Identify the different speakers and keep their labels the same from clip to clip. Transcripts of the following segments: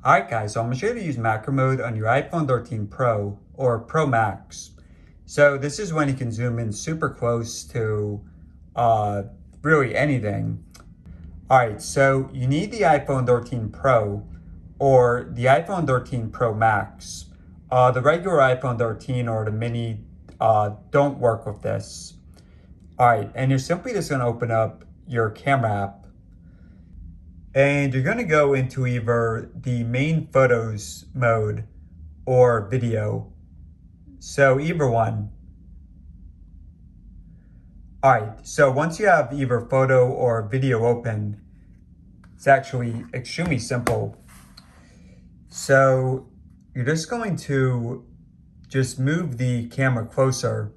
Speaker 1: Alright guys, so I'm going to show you how to use macro mode on your iPhone 13 Pro or Pro Max. So this is when you can zoom in super close to really anything. Alright, so you need the iPhone 13 Pro or the iPhone 13 Pro Max. The regular iPhone 13 or the mini don't work with this. Alright, and you're simply just going to open up your camera app. And you're going to go into either the main photos mode or video. So either one. All right, so once you have either photo or video open, it's actually extremely simple. So you're just going to move the camera closer.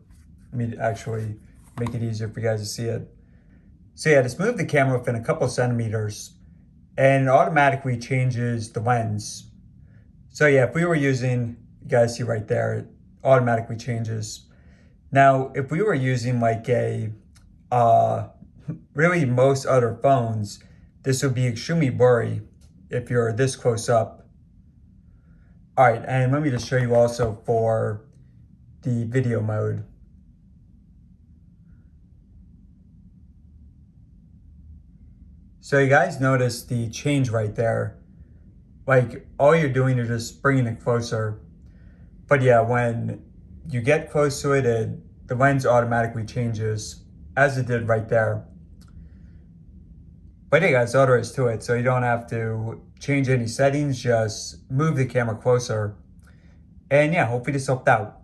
Speaker 1: Let me actually make it easier for you guys to see it. So yeah, just move the camera within a couple centimeters and it automatically changes the lens. So yeah, if we were using, you guys see right there, it automatically changes. Now, if we were using like really most other phones, this would be extremely blurry if you're this close up. All right, and let me just show you also for the video mode. So you guys notice the change right there. Like all you're doing is just bringing it closer. But yeah, when you get close to it, the lens automatically changes as it did right there. But yeah guys, all there is to it. So you don't have to change any settings, just move the camera closer. And yeah, hopefully this helped out.